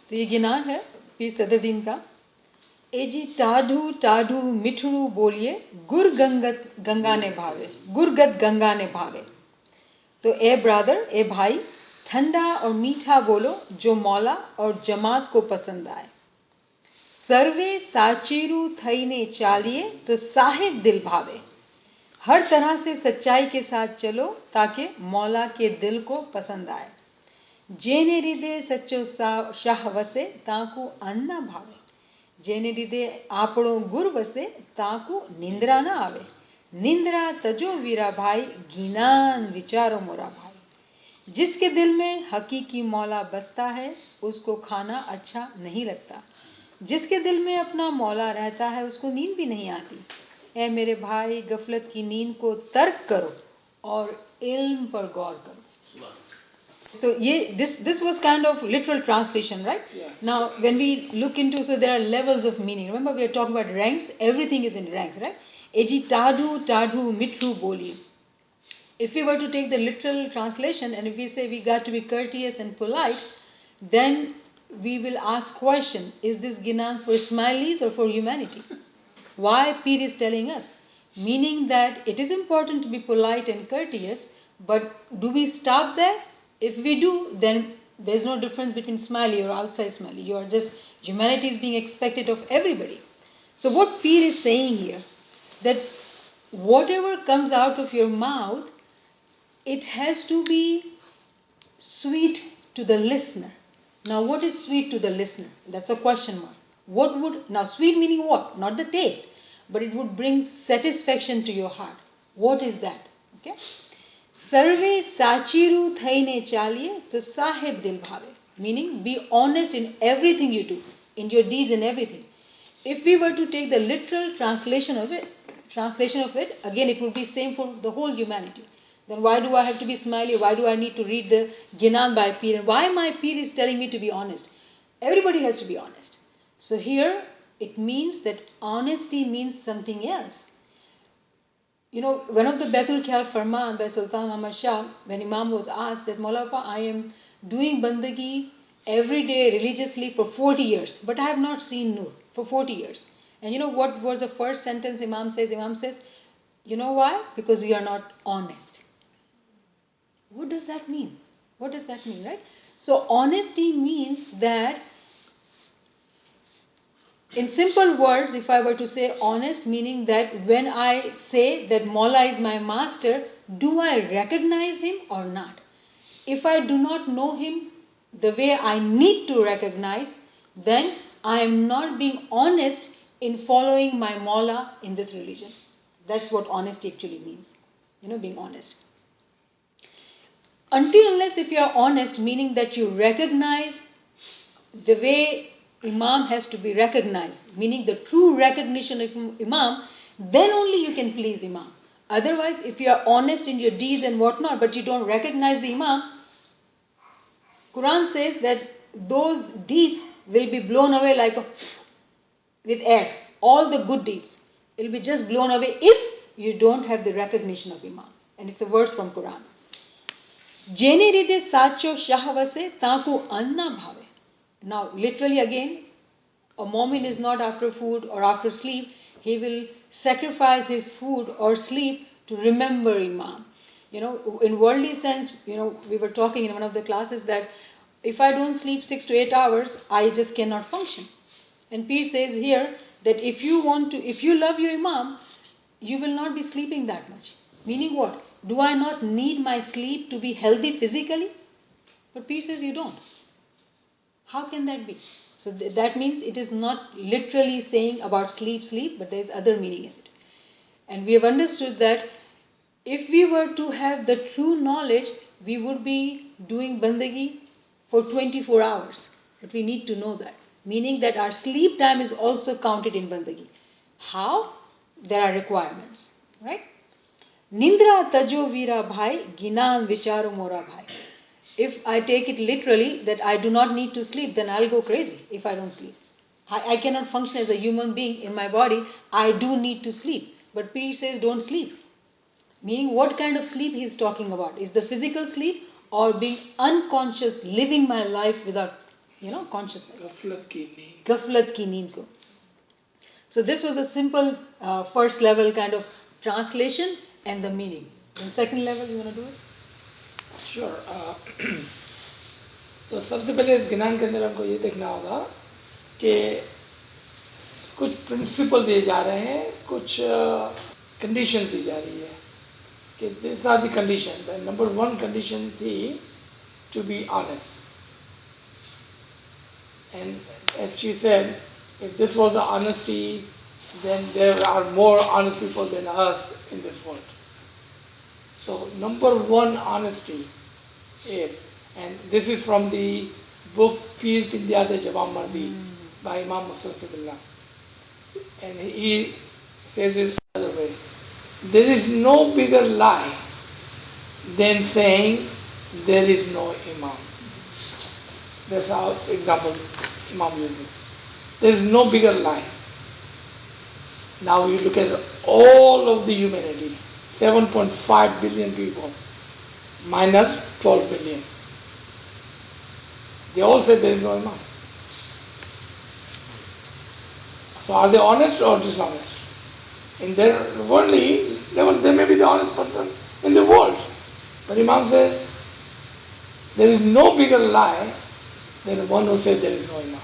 तो ये गिनान है पीर सदरुद्दीन का। ए जी टाढू टाढू मिठरू बोलिए, गुरगंगत गंगा ने भावे, गुरगत गंगा ने भावे। तो ए ब्रदर, ए भाई, ठंडा और मीठा बोलो जो मौला और जमात को पसंद आए। सर्वे साचेरू थईने चालिए तो साहिब दिल भावे। हर तरह से सच्चाई के साथ चलो ताकि मौला के दिल को पसंद आए। जेने हृदय सच्चो शाह वसे ताकू अन्ना भावे। जेने हृदय आपणो गुर वसे ताकू निंद्रा ना आवे। निंद्रा तजो वीरा भाई, गिनान विचारो मोरा भाई। जिसके दिल में हकीकी मौला बसता है उसको खाना अच्छा नहीं लगता। जिसके दिल में अपना मौला रहता है उसको नींद भी नहीं आती। ऐ मेरे भाई, गफलत की नींद को तर्क करो और इल्म पर गौर करो। So this was kind of literal translation, right? Yeah. Now when we look into, so there are levels of meaning. Remember we are talking about ranks. Everything is in ranks, right? Eji tadhu tadhu mitru boli. If we were to take the literal translation and if we say we got to be courteous and polite, then we will ask question: is this Ginan for Ismailis or for humanity? Why Pir is telling us? Meaning that it is important to be polite and courteous, but do we stop there? If we do, then there's no difference between Smiley or outside Smiley. You are just, humanity is being expected of everybody. So what Pir is saying here, that whatever comes out of your mouth, it has to be sweet to the listener. Now what is sweet to the listener? That's a question mark. What would, now sweet meaning what? Not the taste, but it would bring satisfaction to your heart. What is that? Okay. Sarve sachiru thaine chaliye to sahib dil bhave. Meaning be honest in everything you do, in your deeds and everything. If we were to take the literal translation of it, again it would be same for the whole humanity. Then why do I have to be smiley? Why do I need to read the Ginan by Pir? And why my Pir is telling me to be honest? Everybody has to be honest. So here it means that honesty means something else. You know, one of the Baitul Khayal Farman by Sultan Muhammad Shah, when Imam was asked that, Maulapa, I am doing bandagi every day religiously for 40 years, but I have not seen Nur for 40 years. And you know what was the first sentence Imam says? Imam says, you know why? Because you are not honest. What does that mean? What does that mean, right? So honesty means that, in simple words, if I were to say honest, meaning that when I say that Maula is my master, do I recognize him or not? If I do not know him the way I need to recognize, then I am not being honest in following my Maula in this religion. That's what honesty actually means, you know, being honest. Until unless if you are honest, meaning that you recognize the way Imam has to be recognized, meaning the true recognition of Imam, then only you can please Imam. Otherwise, if you are honest in your deeds and whatnot, but you don't recognize the Imam, Quran says that those deeds will be blown away like with air. All the good deeds will be just blown away if you don't have the recognition of Imam. And it's a verse from Quran. Jene ride sacho shahvase taku anna bhave. Now, literally again, a Mu'min is not after food or after sleep. He will sacrifice his food or sleep to remember Imam. You know, in worldly sense, you know, we were talking in one of the classes that if I don't sleep 6 to 8 hours, I just cannot function. And Pir says here that if you love your Imam, you will not be sleeping that much. Meaning what? Do I not need my sleep to be healthy physically? But Pir says you don't. How can that be? So that means it is not literally saying about sleep, but there is other meaning in it. And we have understood that if we were to have the true knowledge, we would be doing bandagi for 24 hours. But we need to know that. Meaning that our sleep time is also counted in bandagi. How? There are requirements. Right? Nindra tajo vira bhai, ginan vicharo mora bhai. If I take it literally that I do not need to sleep, then I'll go crazy if I don't sleep. I cannot function as a human being in my body. I do need to sleep. But Pir says don't sleep. Meaning what kind of sleep he's talking about? Is the physical sleep or being unconscious, living my life without consciousness. गफलत की नींद. So this was a simple first level kind of translation and the meaning. And second level, you want to do it? Sure. तो सबसे पहले इस गिनान के अंदर हमको ये देखना होगा कि कुछ प्रिंसिपल दिए जा रहे हैं, कुछ कंडीशंस दी जा रही है कि this are the condition. The number 1 condition थी to be honest. And as she said, if this was the honesty, then there are more honest people than us in this world. So number 1 honesty is, and this is from the book Peer Pindyat Jawab Mardi by Imam Muslim Sibillah. And he says it the other way. There is no bigger lie than saying there is no Imam. That's our example Imam uses. There is no bigger lie. Now you look at all of the humanity, 7.5 billion people, minus 12 billion. They all say there is no Imam. So are they honest or dishonest? In their worldly level, they may be the honest person in the world. But Imam says, there is no bigger lie than the one who says there is no Imam.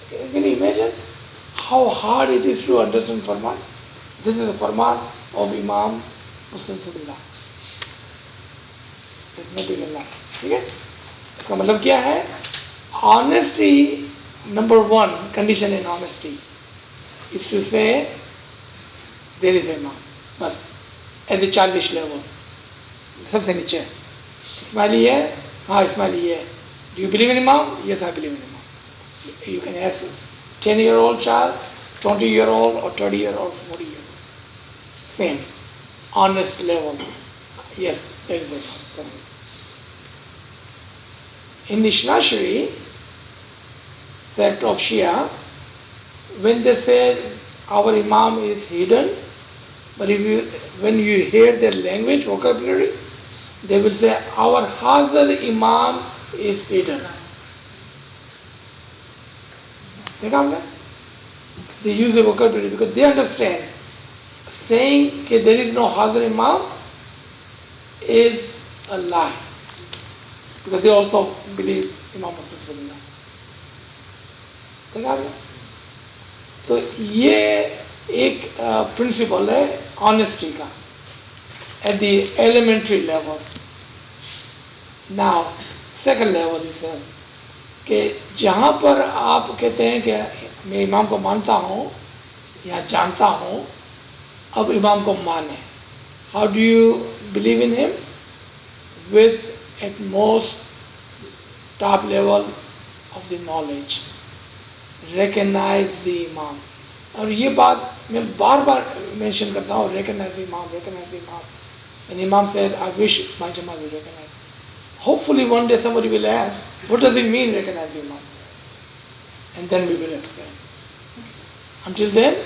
Can you imagine how hard it is to understand Farman? This is a Farman of Imam Muslim Sibillah. There is no bigger lie. ठीक है? इसका मतलब क्या है? Honesty, number 1 condition in honesty is to say there is Imam. बस at the childish level. सबसे नीचे. Ismaili है? हाँ Ismaili है. Do you believe in Imam? Yes, I believe in Imam. You can ask a 10-year-old child, 20-year-old, or 30-year-old, 40-year-old. Same. Honest level. Yes, there is Imam. That's it. In the Shnashri sect of Shia, when they say our Imam is hidden, but when you hear their language, vocabulary, they will say our Hazar Imam is hidden. They use the vocabulary because they understand saying that there is no Hazar Imam is a lie. Because they also believe Imam Muslim. तो ये एक principal है honesty का at the elementary level. Now, second level is कि जहाँ पर आप कहते हैं कि मैं इमाम को मानता हूँ या जानता हूँ, अब इमाम को माने. How do you believe in him? With at most top level of the knowledge. Recognize the imam. और ये बात मैं बार बार मेंशन करता हूँ, recognize the imam, recognize the imam. And Imam said, I wish my Jamaat will recognize. Hopefully one day somebody will ask, what does it mean recognize the imam? And then we will explain. Until then,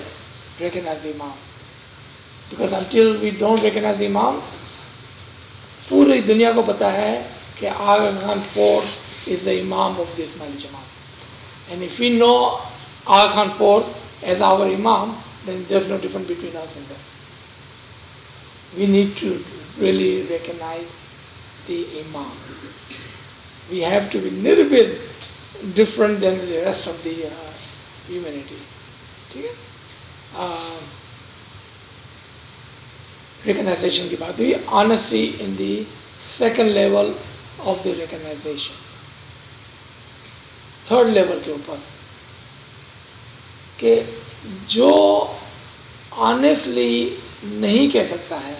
recognize the imam. Because until we don't recognize the imam, पूरी दुनिया को पता है कि Aga Khan Fort is the imam of the Ismaili Jamaat. And if we know Aga Khan Fort as our imam, then there's no difference between us and them. We need to really recognize the imam. We have to be a little bit different than the rest of the humanity. Recognition की बात हुई. Honesty in the second level of the recognition. Third level के ऊपर कि जो honestly नहीं कह सकता है,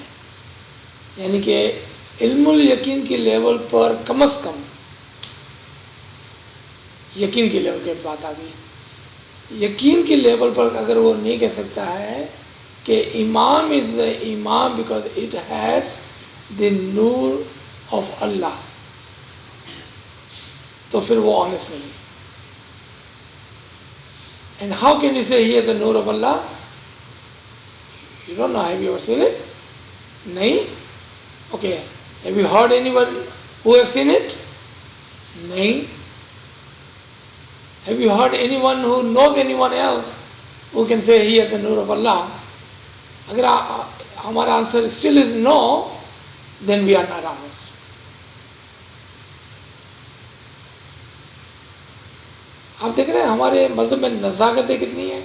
यानी कि इल्मुल यकीन की लेवल पर कम से कम यकीन की लेवल की बात आ गई. यकीन की लेवल पर अगर वो नहीं कह सकता है कि imam is the imam because it has the noor of Allah, तो फिर वो ऑनेस्ट नहीं. एंड हाउ कैन यू से he has the noor of Allah? You don't know. Have you ever seen it? नहीं? Okay. Have you heard anyone who has seen it? नहीं. Have you heard anyone who knows anyone else who can say he has the nur of Allah? अगर हमारा answer still is no, then we are not honest. आप देख रहे हैं हमारे मजहब में नज़ाकतें कितनी है.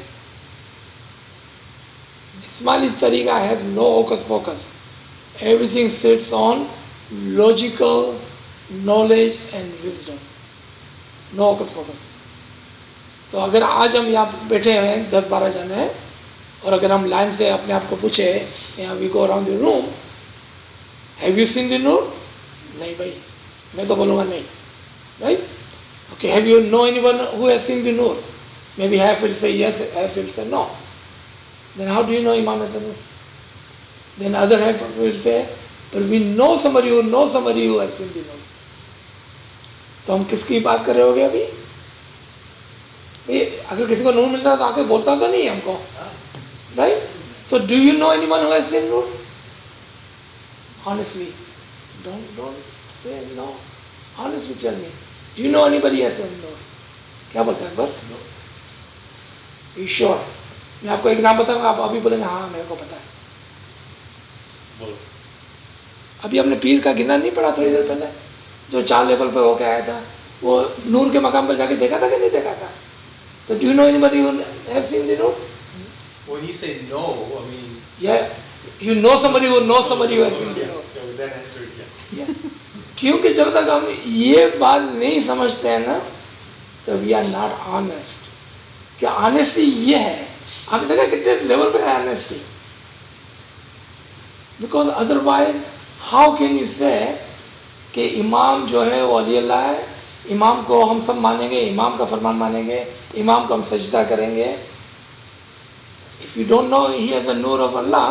Ismaili tariqa has no hocus pocus. Everything sits on logical knowledge and wisdom. No hocus pocus. तो अगर आज हम यहाँ बैठे हुए हैं 10-12 जन हैं और अगर हम लाइन से अपने आप को पूछे यहाँ we go around the room, have you seen the noor? नहीं भाई, मैं तो बोलूँगा नहीं. Right? Okay, have you know anyone who has seen the noor? Maybe half will say yes, half will say no. Then how do you know Imam has a nur? Then other half will say, but we know somebody who has seen the nur. तो हम किसकी बात कर रहे होगे अभी? अगर किसी को नूर मिलता तो आके बोलता तो नहीं हमको, right? So do you know anyone who has scene Noor? Honestly, don't say no. Honestly tell me, do you know anybody has seen nur? क्या बोलते हैं अकबर? You sure? मैं आपको एक नाम बताऊंगा, आप अभी बोलेंगे हाँ मेरे को पता है. बोलो. अभी हमने पीर का गिनान नहीं पढ़ा थोड़ी देर पहले, जो 4 लेवल पे होके आया था, वो नूर के मकाम पर जाके देखा था कि नहीं देखा था? तो do you know anybody who have seen the Noor? When you say no, I mean, yeah, you know somebody who knows somebody who has seen the nur. So with that answer, yes. Yes. क्योंकि जब तक हम ये बात नहीं समझते हैं ना, तो वी आर नॉट ऑनेस्ट. कि ऑनेस्टी ये है, आपने देखा कितने लेवल पे है honesty. Because otherwise how can you से कि इमाम जो है वो अली अल्लाह है, इमाम को हम सब मानेंगे, इमाम का फरमान मानेंगे, इमाम को हम सजदा करेंगे. If you don't know he has a noor of Allah,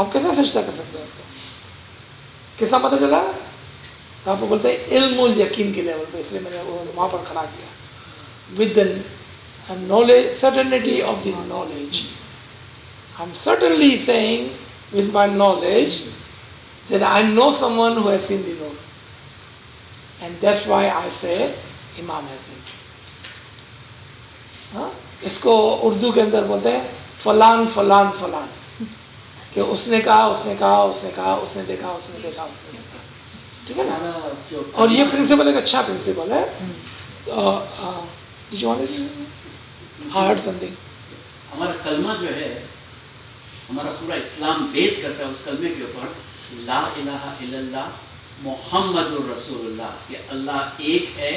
आप कैसे सजदा कर सकते हैं उसको? किसका पता चला? तो आप बोलते हैं इल्मुल यकीन के लेवल पे, इसलिए मैंने वो वहाँ पर खड़ा किया. With knowledge, certainty of the knowledge. I'm certainly saying with my knowledge that I know someone who has seen the nur. And that's why I say Imam has seen. हाँ? इसको उर्दू के अंदर बोलते हैं फलान फलान फलान, कि उसने कहा, उसने कहा, उसने कहा, उसने देखा, उसने देखा, उसने देखा. ठीक है ना? और ये प्रिंसिपल एक अच्छा प्रिंसिपल है. Did you want to heard something? हमारा कलमा जो है, हमारा पूरा इस्लाम बेस करता है उस कलमे के ऊपर, ला इलाहा इल्लल्लाह मुहम्मदुर रसूलुल्लाह, कि अल्लाह एक है,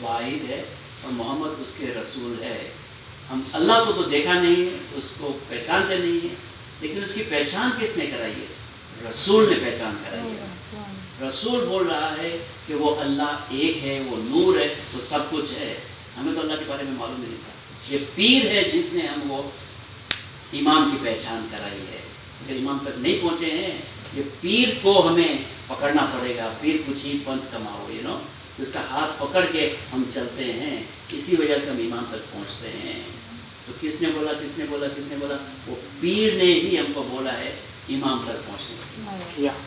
वाहिद है और मोहम्मद उसके रसूल है. हम अल्लाह को तो देखा नहीं है, उसको पहचानते नहीं है, लेकिन उसकी पहचान किसने कराई है? रसूल ने पहचान कराई है. रसूल बोल रहा है कि वो अल्लाह एक है, वो नूर है, वो सब कुछ है. हमें तो अल्लाह के बारे में मालूम नहीं था. ये पीर है जिसने हमको इमाम की पहचान कराई है. अगर इमाम तक नहीं पहुंचे हैं, ये पीर को हमें पकड़ना पड़ेगा. पीर कुछ ही पंथ कमाओ, यू नो, तो उसका हाथ पकड़ के हम चलते हैं. इसी वजह से हम इमाम तक पहुंचते हैं. तो किसने बोला, किसने बोला, किसने बोला? वो पीर ने ही हमको बोला है इमाम तक पहुंचने. Yeah.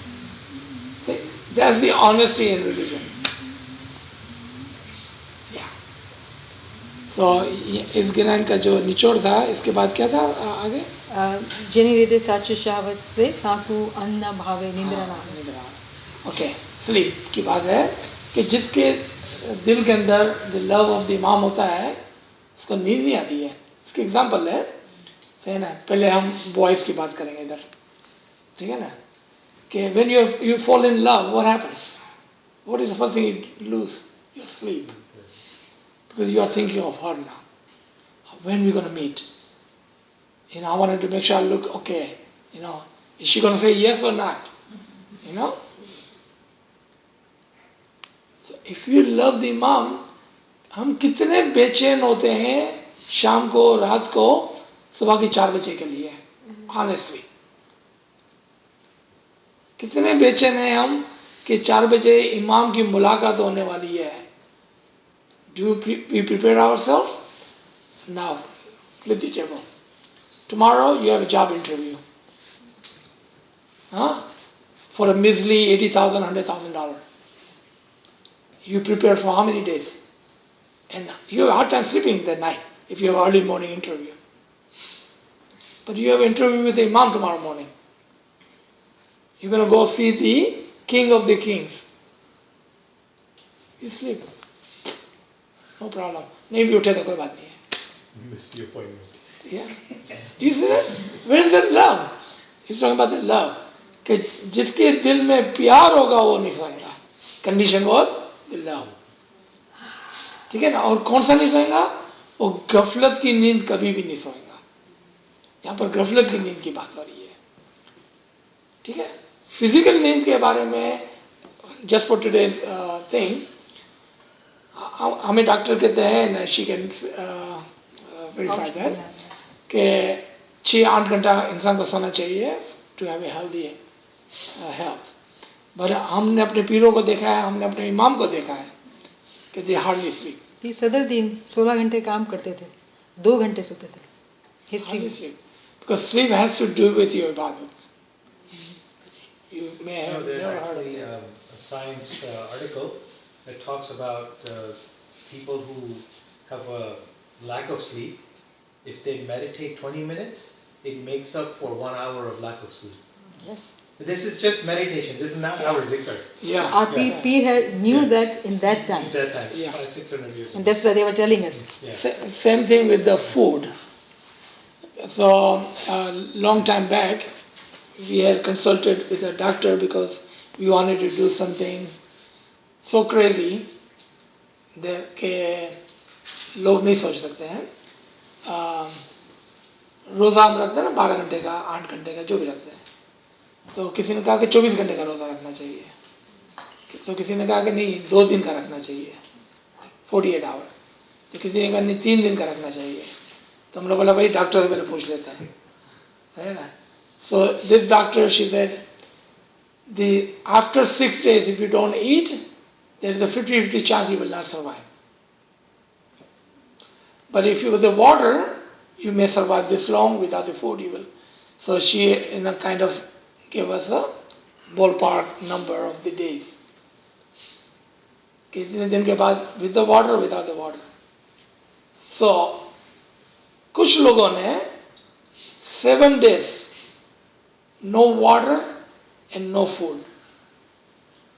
See, that's the honesty in religion. तो इस गिनान का जो निचोड़ था, इसके बाद क्या था आगे? जेनी हृदय साचु शावत से ताकू अन्ना भावे निंद्रा ना. ओके, स्लीप की बात है कि जिसके दिल के अंदर द लव ऑफ द इमाम होता है, उसको नींद नहीं आती है. इसके एग्जांपल है ना. पहले हम बॉयज की बात करेंगे इधर, ठीक है ना, कि when you fall in love, what happens? What is the first thing you lose? Your sleep. Because you are thinking of her now. When we going to meet? You know, I wanted to make sure I look okay. You know, is she going to say yes or not? You know? So if you love the Imam, हम कितने बेचैन होते हैं शाम को, रात को, सुबह के 4 बजे के लिए. Honestly, कितने बेचैन हैं हम कि 4 बजे इमाम की मुलाकात होने वाली है. Do we prepare ourselves? Now, flip the table. Tomorrow you have a job interview. For a measly $80,000, $100,000. you prepare for how many days? And you have a hard time sleeping that night if you have early morning interview. But you have an interview with the Imam tomorrow morning. You're going to go see the King of the Kings. You sleep. No problem. नहीं भी उठे तो कोई बात नहीं है. You missed the appointment. Yeah. Do you see that? Where is that love? He's talking about the love. कि जिसके दिल में प्यार होगा वो नहीं सोएगा. Condition was the love. ठीक है ना? और कौन सा नहीं सोएगा? वो गफलत की नींद कभी भी नहीं सोएगा. यहाँ पर गफलत की नींद की बात हो रही है. ठीक है? फिजिकल नींद के बारे में just for today's thing, हमें डॉक्टर कहते हैं she can verify that कि 6-8 घंटा इंसान को सोना चाहिए to have a healthy health. But हमने अपने पीरों को देखा है, हमने अपने इमाम को देखा है कि they hardly sleep. ये सदर दिन 16 घंटे काम करते थे, 2 घंटे सोते थे. History Hardly sleep. Because sleep has to do with your ibadat. You may have There's never heard of actually that. a science article that talks about people who have a lack of sleep. If they meditate 20 minutes, it makes up for 1 hour of lack of sleep. Yes. This is just meditation. This is not our zikr. Yeah. Our Peer knew Yeah. that in that time. At that time, Yeah. 500-600 years And ago. that's why they were telling us. Yeah. Same thing with the food. So a long time back, we had consulted with a doctor because we wanted to do something so crazy that के लोग नहीं सोच सकते हैं. रोज़ा हम रखते हैं ना 12 घंटे का, 8 घंटे का, जो भी रखते हैं. तो किसी ने कहा कि 24 घंटे का रोज़ा रखना चाहिए. तो किसी ने कहा कि नहीं 2 दिन का रखना चाहिए, 48 आवर. तो किसी ने कहा नहीं 3 दिन का रखना चाहिए. तो हम लोग बोला भाई डॉक्टर से पहले पूछ लेते हैं, है ना. So this doctor, she said, after 6 days if you don't eat, there is a 50-50 chance you will not survive. But if you with the water, you may survive this long. Without the food, you will. So she, in a kind of, gave us a ballpark number of the days. कितने दिन के बाद with the water, without the water. So कुछ लोगों ने 7 days no water and no food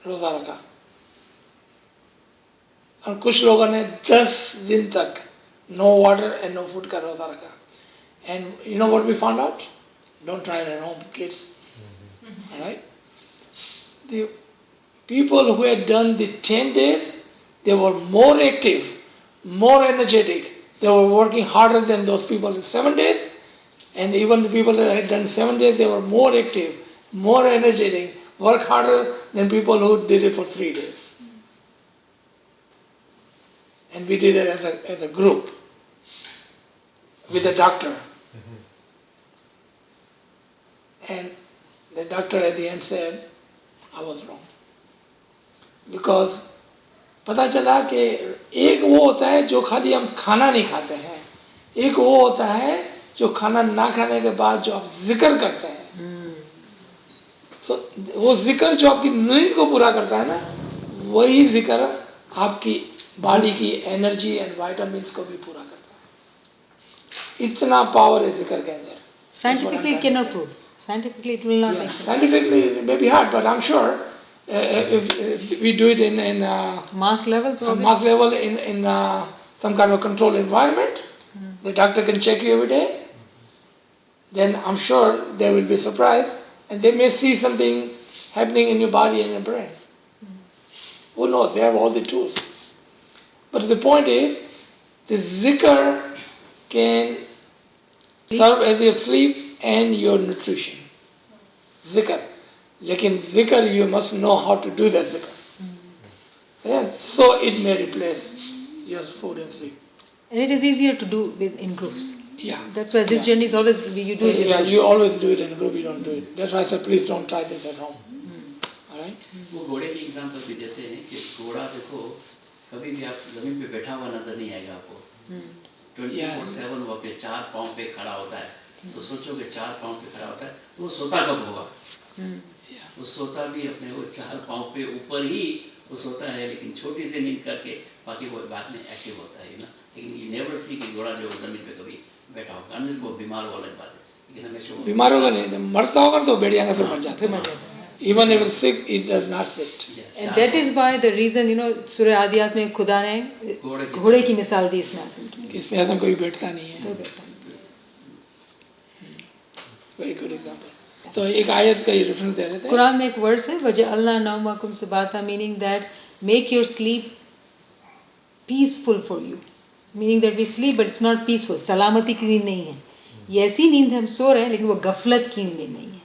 रोजा रखा, और कुछ लोगों ने 10 दिन तक no water and no food का रोजा रखा. And you know what we found out? Don't try it at home, kids. All right? The people who had done the 10 days, they were more active, more energetic. They were working harder than those people in 7 days. And even the people that had done 7 days, they were more active, more energetic, work harder than people who did it for 3 days. And we did it as a group with a doctor. And the doctor at the end said, I was wrong. Because पता चला कि एक वो होता है जो खाली हम खाना नहीं खाते हैं, एक वो होता है जो खाना ना खाने के बाद जो आप जिक्र करते हैं. So वो जिक्र जो आपकी नींद को पूरा करता है ना, वही जिक्र आपकी बॉडी की एनर्जी एंड विटामिन्स को भी पूरा करता है. इतना पावर है जिक्र के अंदर. Scientifically it cannot prove. Scientifically it will not make sense. Scientifically it may be hard, but I'm sure if we do it in Mass level probably. mass level in some kind of controlled environment, the doctor can check you every day, then I'm sure they will be surprised and they may see something happening in your body and your brain. Who knows? They have all the tools. But the point is, the zikr can serve as your sleep and your nutrition. Zikr. Lekin zikr, you must know how to do that zikr. Yes. So it may replace your food and sleep. And it is easier to do in groups. Yeah. That's why this journey is always, you do it with Yeah, groups. you always do it in a group, you don't do it. That's why I said, please don't try this at home. Alright? वो घोड़े की example भी देते हैं कि घोड़ा देखो कभी भी आप जमीन पे बैठा हुआ नजर नहीं आएगा आपको. 24/7 वो अपने 4 पाँव पे खड़ा होता है. तो सोचो कि 4 पाँव पे खड़ा होता है तो वो सोता कब होगा? वो सोता भी अपने वो 4 पाँव पे ऊपर ही वो सोता है लेकिन छोटी सी नींद करके बाकी वो बाद में एक्टिव होता है, लेकिन यू नेवर सी कि घोड़ा जो जमीन पे कभी बैठा होगा, अनलेस वो बीमार हो, अलग बात है, लेकिन हमेशा बीमार होगा नहीं, जब मरता होगा तो बैठ जाएगा, फिर मर जाता है। Even if it's sick, it does not sit. And that is why the reason, सूर्य आदियात में खुदा ने घोड़े की मिसाल दी इसमें आसन की, कि इसमें आसन कोई बैठता नहीं है। कोई बैठता नहीं। Very good example. तो एक आयत का ही रेफरेंस दे रहे थे। कुरान में एक वर्स है, वजअलना नौमकुम सुबाता, meaning that make your sleep peaceful for you, meaning that we sleep but it's not peaceful, सलामती की नींद नहीं है। ये ऐसी नींद हम सो रहे हैं लेकिन वो गफलत की नींद नहीं है।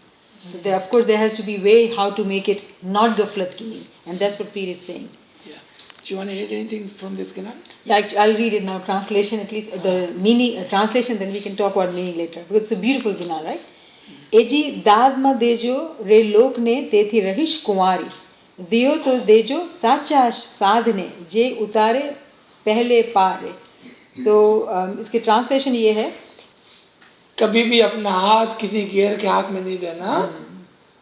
So there, of course, there has to be way how to make it not gaflat ki neend, and that's what Peer is saying. Yeah. Do you want to add anything from this, Ginan? Yeah, I'll read it now. Translation, at least the meaning, translation. Then we can talk about meaning later. Because it's a beautiful Ginan, right? एजी दाद में देजो रे लोक ने तेथी रहिश कुमारी, दियो तो देजो साचा साधने जे उतारे पहले पारे। तो इसके ट्रांसलेशन ये है, कभी भी अपना हाथ किसी गैर के हाथ में नहीं देना,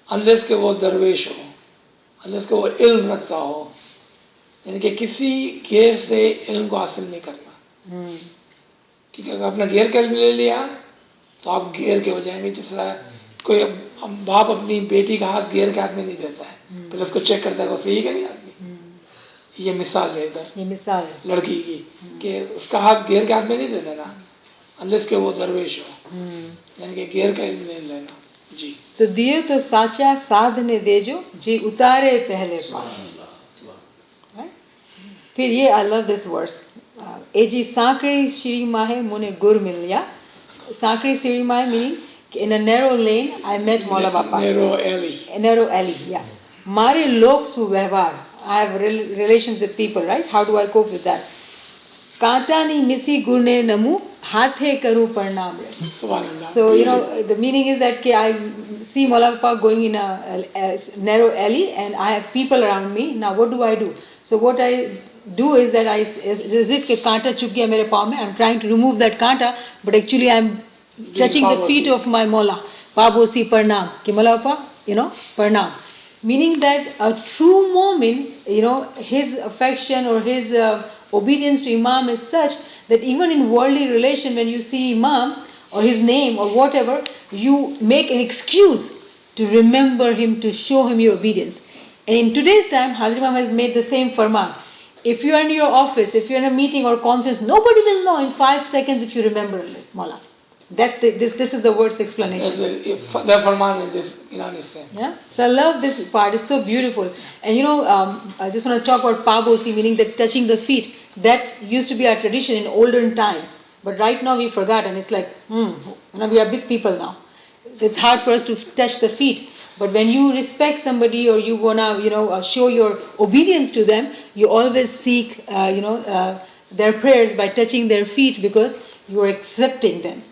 अनलेस के वो दरवेश हो, अनलेस के वो इल्म रखता हो, यानी कि किसी गैर से इल्म को हासिल नहीं करना। क्योंकि अगर अपना गैर का इल्म ले लिया तो आप गैर के हो जाएंगे। जिस तरह कोई बाप अपनी बेटी का हाथ गैर के हाथ में नहीं देता है, पहले उसको चेक करता है वो सही है नहीं आदमी। ये मिसाल है इधर, ये मिसाल है लड़की की, कि उसका हाथ गैर के हाथ में नहीं दे देना अनलेस के वो दरवेश हो, यानी कि गैर का इल्म नहीं लेना। जी। तो दियो तो साचा साधने देजो जे उतारे पहले पार। फिर ये आई लव दिस वर्स, एजी सांकड़ी श्री माहे मुने गुर मिलिया। सांकड़ी श्री माहे meaning in a narrow lane I met Maula Bapa. Narrow alley. Narrow alley, yeah. मारे लोग सु व्यवहार, I have relations with people, right? How do I cope with that? कांटा नहीं मिसी गुने नमु हाथे करूं प्रणाम रे। So the meaning is that I see Maula Bapa going in a narrow alley and I have people around me. Now what do? So what I do is that as if के कांटा चुप गया मेरे पाँव में, I'm trying to remove that कांटा, but actually I'm touching the feet of my Mola, Pabosi Parnam, कि Mola Bapa, Parnam. Meaning that a true moment, his affection or his obedience to Imam is such that even in worldly relation, when you see Imam or his name or whatever, you make an excuse to remember him, to show him your obedience. And in today's time, Hazrat Imam has made the same farman. If you are in your office, if you are in a meeting or conference, nobody will know in 5 seconds if you remember Mola. That's this is the word's explanation. The farman in this, is saying. Yeah. So I love this part. It's so beautiful. And I just want to talk about pabosi, meaning that touching the feet. That used to be our tradition in olden times, but right now we forgot, and it's like, we are big people now. So it's hard for us to touch the feet. But when you respect somebody or you wanna, show your obedience to them, you always seek, their prayers by touching their feet because you are accepting them.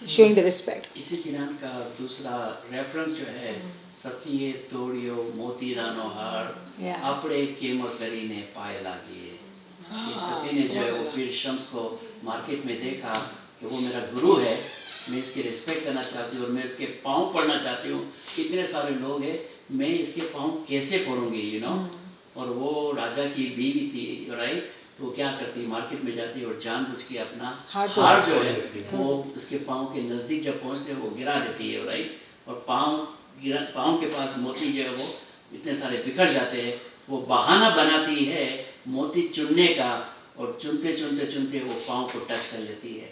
Showing the respect. इसी गिनान का दूसरा reference जो है, सतिये तोड़ियो मोती रानो हार, आपड़े chemo करीने पाए लागिए। ये सती ने जो है वो पीर शम्स को मार्केट में देखा कि वो मेरा गुरु है, मैं इसकी रिस्पेक्ट करना चाहती हूँ और मैं इसके पाँव पढ़ना चाहती हूँ। इतने सारे लोग हैं, मैं इसके पाँव कैसे पढ़ूंगी, और वो राजा की बीवी थी, राइट? तो क्या करती, मार्केट में जाती और जानबूझ के अपना हार जो है वो उसके पाँव के नज़दीक जब पहुँचते वो गिरा देती है, राइट? और पाँव के पास मोती जो है वो इतने सारे बिखर जाते हैं, वो बहाना बनाती है मोती चुनने का, और चुनते चुनते चुनते वो पाँव को टच कर लेती है।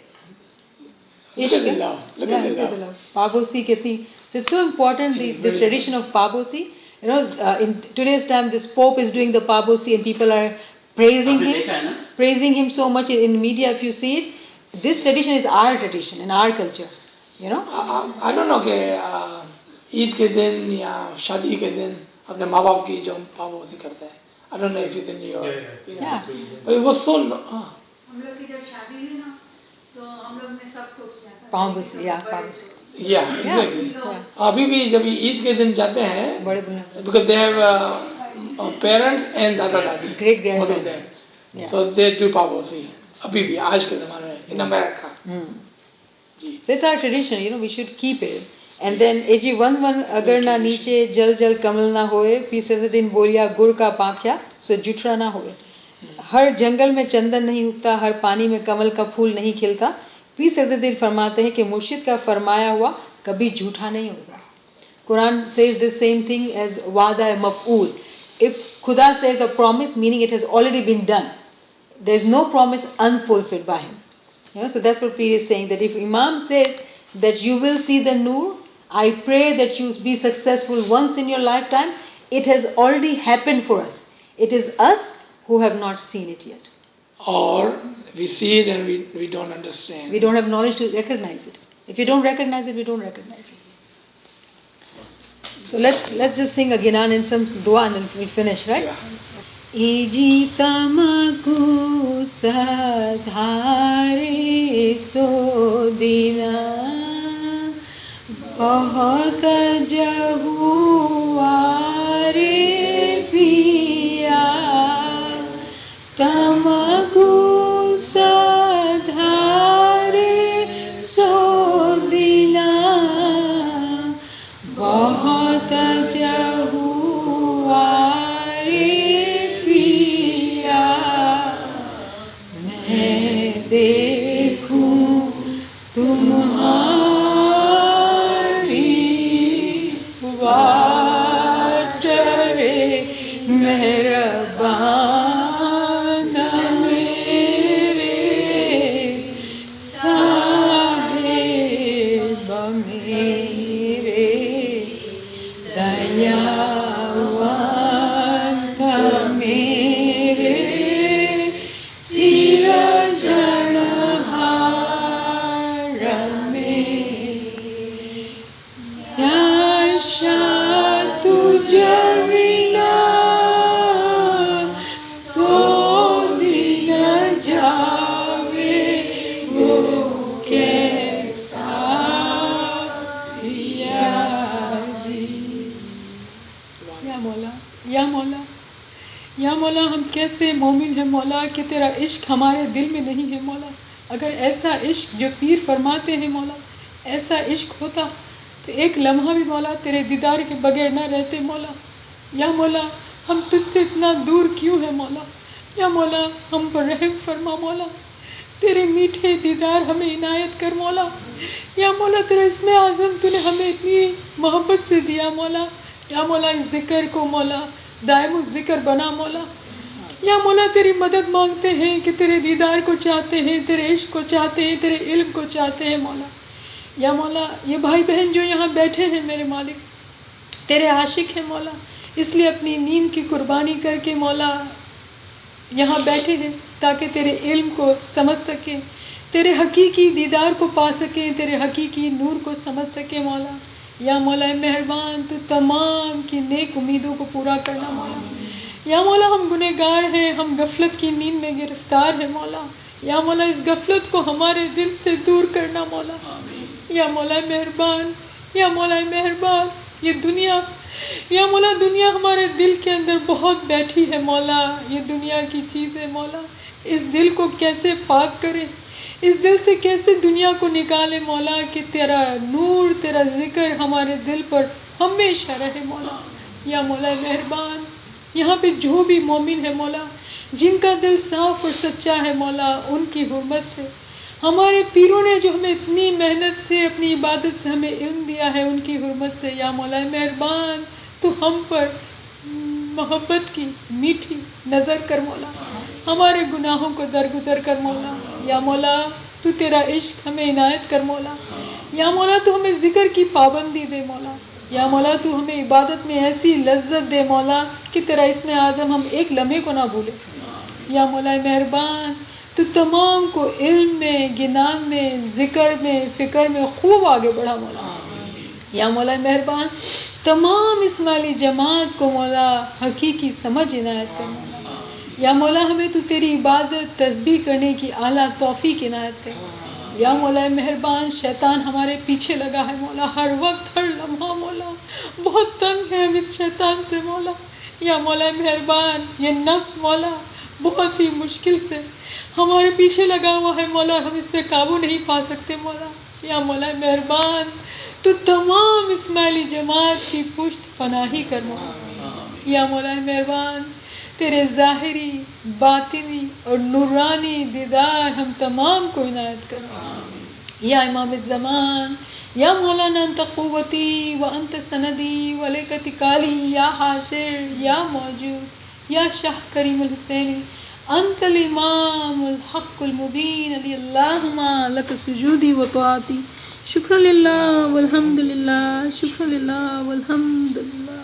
Pabosi कितनी, so it's so important this tradition of pabosi. In today's time, this Pope is doing the pabosi and people are praising him so much in media. If you see it, this tradition is our tradition in our culture. I don't know कि ईद के दिन या शादी के दिन अपने माँ बाप की जो पाबोसी करता है, I don't know if it's in your but it was so हम लोग की जब शादी हुई ना तो हम लोग ने सबको किया था पाबोसी, पाबोसी, exactly. अभी भी जब ईद के दिन जाते हैं, because they have parents and दादा दादी, great grandparents, so they do पाबोसी अभी भी आज के ज़माने में in America. So it's our tradition, we should keep it. And then AG 1:1 अगर ना नीचे जल जल कमल ना होए, फिर दिन बोलिया गुड़ का पाख्या सो जुठरा ना होए। हर जंगल में चंदन नहीं उगता, हर पानी में कमल का फूल नहीं खिलता। पीर सदरुद्दीन फरमाते हैं कि मुर्शिद का फरमाया हुआ कभी झूठा नहीं होता। Quran says the same thing as wa'da maf'ul. If Khuda says a promise, meaning it has already been done. There is no promise unfulfilled by him. So that's what Pir is saying, that if Imam says that you will see the Noor, I pray that you be successful once in your lifetime, it has already happened for us. It is us who have not seen it yet. Or we see it and we don't understand. We don't have knowledge to recognize it. If we don't recognize it, we don't recognize it. So let's just sing a Ginan and some dua and then we'll finish, right? Yeah. Iji tamaku sadhare so dina bahut jahuare piya tamaku sadhare so dina bahut jahuare देखूं तुम्हारी बाट रे मेहरबान मेरे साहिब मेरे दयावंत मेरे या मौला हम कैसे मोमिन हैं मौला कि तेरा इश्क हमारे दिल में नहीं है मौला। अगर ऐसा इश्क जो पीर फरमाते हैं मौला, ऐसा इश्क होता तो एक लम्हा भी मौला तेरे दीदार के बगैर ना रहते मौला। या मौला हम तुझसे इतना दूर क्यों है मौला। या मौला हम पर रहम फरमा मौला, तेरे मीठे दीदार हमें इनायत कर मौला। या मौला तेरा इसमें आज़म तूने हमें इतनी मोहब्बत से दिया मौला। या मौला इस जिक्र को मौला दायम जिक्र बना मौला। या मौला तेरी मदद मांगते हैं कि तेरे दीदार को चाहते हैं, तेरे इश्क को चाहते हैं, तेरे इल्म को चाहते हैं मौला। या मौला ये भाई बहन जो यहाँ बैठे हैं मेरे मालिक तेरे आशिक हैं मौला, इसलिए अपनी नींद की कुर्बानी करके मौला यहाँ बैठे हैं ताकि तेरे इल्म को समझ सकें, तेरे हकीकी दीदार को पा सकें, तेरे हकीकी नूर को समझ सकें मौला। या मौला मेहरबान तू तमाम की नेक उम्मीदों को पूरा करना मौला। या मौला हम गुनहगार हैं, हम गफलत की नींद में गिरफ्तार हैं मौला। या मौला इस गफलत को हमारे दिल से दूर करना मौला। या मौला मेहरबान, या मौला मेहरबान ये दुनिया, या मौला दुनिया हमारे दिल के अंदर बहुत बैठी है मौला। ये दुनिया की चीज़ें मौला, इस दिल को कैसे पाक करें, इस दिल से कैसे दुनिया को निकाले मौला कि तेरा नूर तेरा जिक्र हमारे दिल पर हमेशा रहे मौला। या मौला मेहरबान यहाँ पे जो भी मोमिन है मौला जिनका दिल साफ़ और सच्चा है मौला, उनकी हुर्मत से हमारे पीरों ने जो हमें इतनी मेहनत से अपनी इबादत से हमें इल्म दिया है, उनकी हुर्मत से या मौला मेहरबान तो हम पर मोहब्बत की मीठी नज़र कर मौला, हमारे गुनाहों को दरगुजर कर मौला। या मौला तू तेरा इश्क हमें इनायत कर मौला। या मौला तू हमें ज़िक्र की पाबंदी दे मौला। या मौला तू हमें इबादत में ऐसी लज्जत दे मौला कि तेरा इसमें आज़म हम एक लम्हे को ना भूलें। या मौला मेहरबान तू तमाम को इल्म में, गिनान में, ज़िक्र में, फ़िक्र में खूब आगे बढ़ा मौला। या मौला मेहरबान तमाम इस्माइली जमात को मौला हकीकी समझ इनायत कर मौला। या मौला हमें तू तेरी इबादत तस्बीह करने की आला तौफीक इनायत कर। या मौला मेहरबान शैतान हमारे पीछे लगा है मौला, हर वक्त हर लम्हा मौला, बहुत तंग है हम इस शैतान से मौला। या मौला मेहरबान ये नफ्स मौला बहुत ही मुश्किल से हमारे पीछे लगा हुआ है मौला, हम इस पे काबू नहीं पा सकते मौला। या मौला मेहरबान तो तमाम इस्माइली जमात की पुश्त पनाही कर मौला। या मौला मेहरबान तेरे ज़ाहिरी, बातिनी और नूरानी दीदार हम तमाम को इनायत कर। या इमाम ज़मान, या मौलाना अंत क़ुव्वती व अंत सनदी व लकत काली, या हासिर या मौजूद, या शाह करीमुल हुसैनी, अंतल इमामुल हक़्क़ुल मुबीन, अली अल्लाहुम्मा लक सुजूदी व तआती, शुक्र लिल्लाह वल्हम्दुलिल्लाह, शुक्र लिल्लाह वल्हम्दुलिल्लाह।